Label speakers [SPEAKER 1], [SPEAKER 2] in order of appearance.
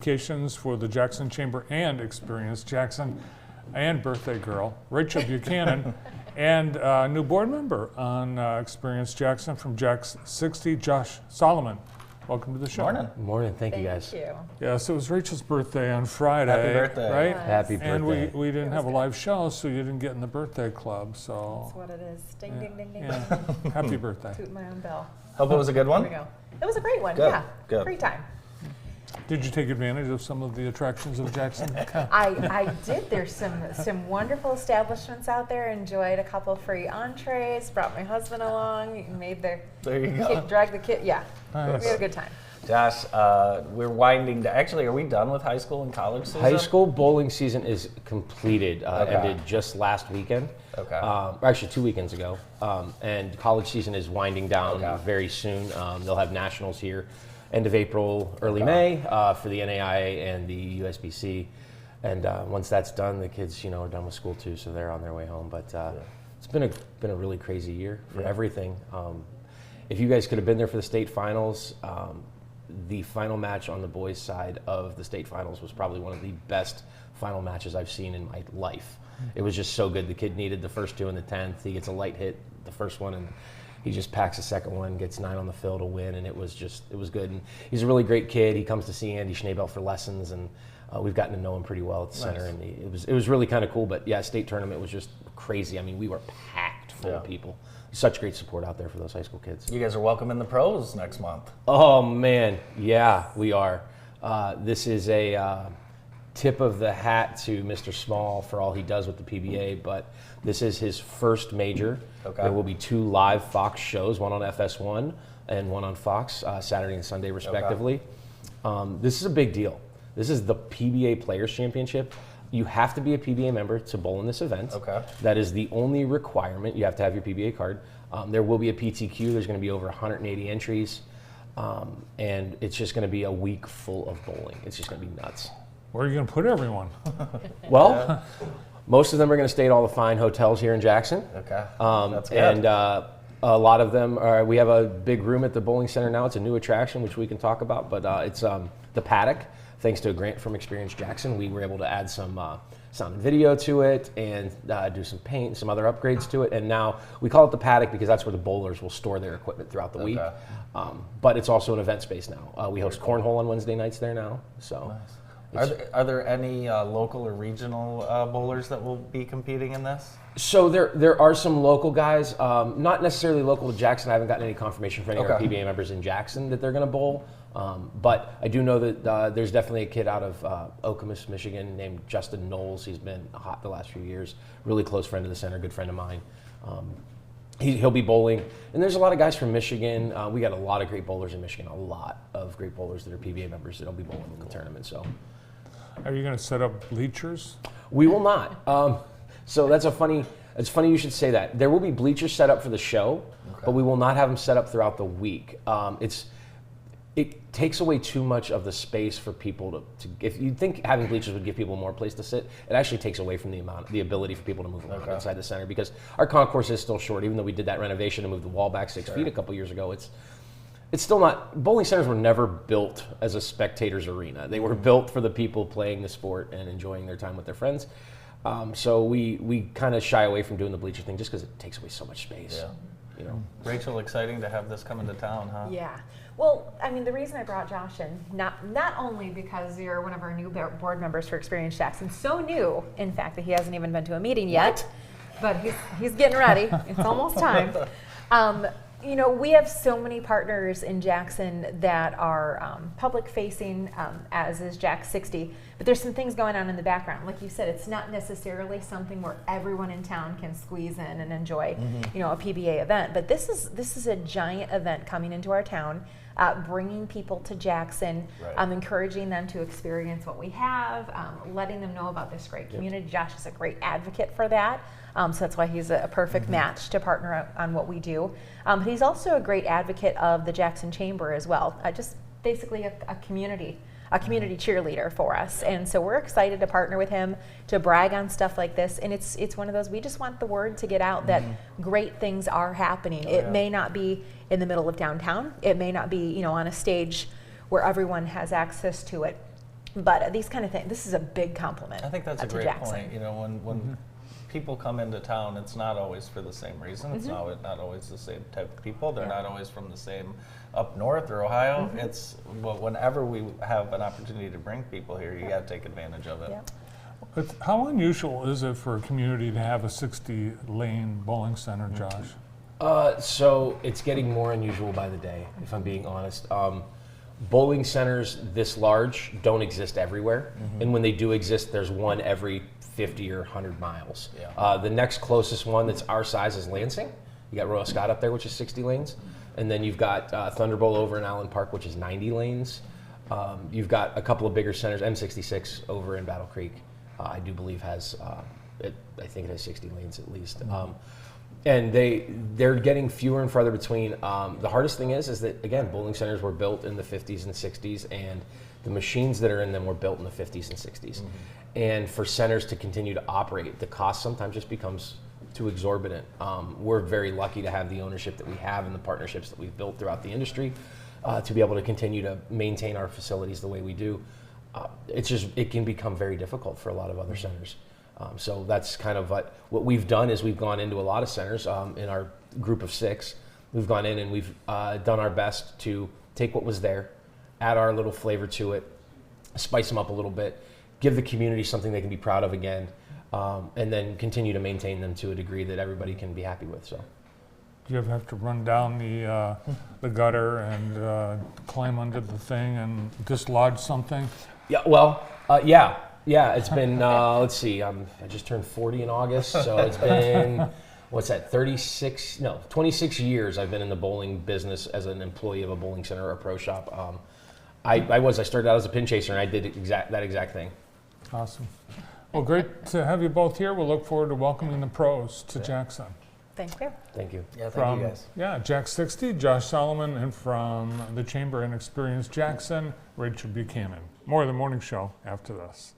[SPEAKER 1] Communications for the Jackson Chamber and Experience Jackson and birthday girl, Rachel Buchanan, and a new board member on Experience Jackson from JAX 60, Josh Solomon. Welcome to the show.
[SPEAKER 2] Morning.
[SPEAKER 3] Morning. Thank you, guys.
[SPEAKER 4] Thank you.
[SPEAKER 1] Yeah, so it was Rachel's birthday on Friday.
[SPEAKER 2] Happy birthday.
[SPEAKER 1] Right?
[SPEAKER 4] Yes.
[SPEAKER 3] Happy birthday.
[SPEAKER 1] And we didn't have a live show, so you didn't get in the birthday club. So
[SPEAKER 4] That's what it is. Ding,
[SPEAKER 1] yeah,
[SPEAKER 4] ding, ding, ding.
[SPEAKER 1] yeah. Happy birthday.
[SPEAKER 4] Toot my own bell.
[SPEAKER 2] Hope it was a good
[SPEAKER 4] Here
[SPEAKER 2] one.
[SPEAKER 4] we go. It was a great one.
[SPEAKER 2] Good,
[SPEAKER 4] Yeah.
[SPEAKER 2] good.
[SPEAKER 4] Great time.
[SPEAKER 1] Did you take advantage of some of the attractions of Jackson?
[SPEAKER 4] I did. There's some wonderful establishments out there. Enjoyed a couple free entrees. Brought my husband along. Made the
[SPEAKER 2] There you go.
[SPEAKER 4] drag the kid. Yeah.
[SPEAKER 1] Nice.
[SPEAKER 4] We had a good time.
[SPEAKER 2] Josh, we're winding to, actually, are we done with high school and college season?
[SPEAKER 3] High school bowling season is completed.
[SPEAKER 2] Okay.
[SPEAKER 3] Ended just last weekend.
[SPEAKER 2] Okay.
[SPEAKER 3] Actually, 2 weekends ago. And college season is winding down
[SPEAKER 2] Okay.
[SPEAKER 3] very soon. They'll have nationals here, end of April, early
[SPEAKER 2] Okay.
[SPEAKER 3] May for the NAIA and the USBC. And once that's done, the kids, are done with school too, so they're on their way home. But it's been a really crazy year for everything. If you guys could have been there for the state finals, the final match on the boys' side of the state finals was probably one of the best final matches I've seen in my life. It was just so good. The kid needed the first two in the 10th. He gets a light hit the first one, and he just packs the second one, gets 9 on the fill to win, and it was good. And he's a really great kid. He comes to see Andy Schneebelt for lessons, and we've gotten to know him pretty well at the center, and it was really kind of cool. But yeah, state tournament was just crazy. I mean, we were packed full of people. Such great support out there for those high school kids.
[SPEAKER 2] You guys are welcome in the pros next month.
[SPEAKER 3] Oh man, yeah, we are. This is a tip of the hat to Mr. Small for all he does with the PBA, but this is his first major.
[SPEAKER 2] Okay.
[SPEAKER 3] There will be 2 live Fox shows, one on FS1 and one on Fox, Saturday and Sunday respectively. This is a big deal. This is the PBA Players Championship. You have to be a PBA member to bowl in this event.
[SPEAKER 2] Okay.
[SPEAKER 3] That is the only requirement. You have to have your PBA card. There will be a PTQ. There's going to be over 180 entries. And it's just going to be a week full of bowling. It's just going to be nuts.
[SPEAKER 1] Where are you going to put everyone?
[SPEAKER 3] Well, most of them are going to stay at all the fine hotels here in Jackson.
[SPEAKER 2] Okay. That's good.
[SPEAKER 3] And a lot of them are, we have a big room at the bowling center now. It's a new attraction, which we can talk about, but it's the paddock. Thanks to a grant from Experience Jackson, we were able to add some sound and video to it and do some paint and some other upgrades to it. And now we call it the paddock because that's where the bowlers will store their equipment throughout the week. But it's also an event space now. We host cornhole on Wednesday nights there now. So.
[SPEAKER 2] Nice. Are there any local or regional bowlers that will be competing in this?
[SPEAKER 3] So there are some local guys, not necessarily local to Jackson. I haven't gotten any confirmation from any of our PBA members in Jackson that they're going to bowl. But I do know that there's definitely a kid out of Okemos, Michigan named Justin Knowles. He's been hot the last few years. Really close friend of the center, good friend of mine. He'll be bowling. And there's a lot of guys from Michigan. We got a lot of great bowlers in Michigan, a lot of great bowlers that are PBA members that'll be bowling in the tournament. So.
[SPEAKER 1] Are you going to set up bleachers?
[SPEAKER 3] We will not. So it's funny you should say that. There will be bleachers set up for the show, but we will not have them set up throughout the week. It takes away too much of the space for people to if you think having bleachers would give people more place to sit, it actually takes away from the ability for people to move around inside the center because our concourse is still short. Even though we did that renovation and moved the wall back 6 feet a couple years ago, it's still not. Bowling centers were never built as a spectator's arena. They were built for the people playing the sport and enjoying their time with their friends. So we kind of shy away from doing the bleacher thing just because it takes away so much space.
[SPEAKER 2] Yeah. Rachel, exciting to have this come into town, huh?
[SPEAKER 4] Yeah. Well, I mean, the reason I brought Josh in, not only because you're one of our new board members for Experience Jackson, so new, in fact, that he hasn't even been to a meeting yet, but he's getting ready. It's almost time. We have so many partners in Jackson that are public-facing, as is JAX 60, but there's some things going on in the background. Like you said, it's not necessarily something where everyone in town can squeeze in and enjoy, a PBA event. But this is a giant event coming into our town, bringing people to Jackson, encouraging them to experience what we have, letting them know about this great community. Josh is a great advocate for that. So that's why he's a perfect match to partner on what we do. But he's also a great advocate of the Jackson Chamber as well. Just basically a community cheerleader for us. And so we're excited to partner with him to brag on stuff like this. And it's one of those, we just want the word to get out that great things are happening. It may not be in the middle of downtown. It may not be, on a stage where everyone has access to it. But these kind of things, this is a big compliment.
[SPEAKER 2] I think that's a
[SPEAKER 4] to
[SPEAKER 2] great
[SPEAKER 4] Jackson.
[SPEAKER 2] point. You know, when people come into town, it's not always for the same reason. It's not always the same type of people. They're not always from the same up north or Ohio. It's whenever we have an opportunity to bring people here, you got to take advantage of it.
[SPEAKER 4] Yeah.
[SPEAKER 1] But how unusual is it for a community to have a 60-lane bowling center, Josh?
[SPEAKER 3] So it's getting more unusual by the day, if I'm being honest. Bowling centers this large don't exist everywhere, and when they do exist, there's one every 50 or 100 miles.
[SPEAKER 2] Yeah.
[SPEAKER 3] The next closest one that's our size is Lansing. You got Royal Scott up there, which is 60 lanes, and then you've got Thunderbolt over in Allen Park, which is 90 lanes. You've got a couple of bigger centers, M66 over in Battle Creek, I do believe has, I think it has 60 lanes at least. And they're getting fewer and farther between. The hardest thing is that, again, bowling centers were built in the 50s and 60s, and the machines that are in them were built in the 50s and 60s. And for centers to continue to operate, the cost sometimes just becomes too exorbitant. We're very lucky to have the ownership that we have and the partnerships that we've built throughout the industry to be able to continue to maintain our facilities the way we do. It can become very difficult for a lot of other centers. So that's kind of what we've done is we've gone into a lot of centers in our group of 6. We've gone in and we've done our best to take what was there, add our little flavor to it, spice them up a little bit, give the community something they can be proud of again, and then continue to maintain them to a degree that everybody can be happy with. So,
[SPEAKER 1] Do you ever have to run down the gutter and climb under the thing and dislodge something?
[SPEAKER 3] yeah, well, yeah. Yeah, it's been, let's see, I just turned 40 in August, so it's been, 26 years I've been in the bowling business as an employee of a bowling center or a pro shop. I started out as a pin chaser, and I did that exact thing.
[SPEAKER 1] Awesome. Well, great to have you both here. We'll look forward to welcoming the pros to Jackson.
[SPEAKER 4] Thank you.
[SPEAKER 3] Thank you.
[SPEAKER 2] Yeah, thank
[SPEAKER 1] From,
[SPEAKER 2] you guys.
[SPEAKER 1] JAX 60, Josh Solomon, and from the Chamber and Experience Jackson, Rachel Buchanan. More of the morning show after this.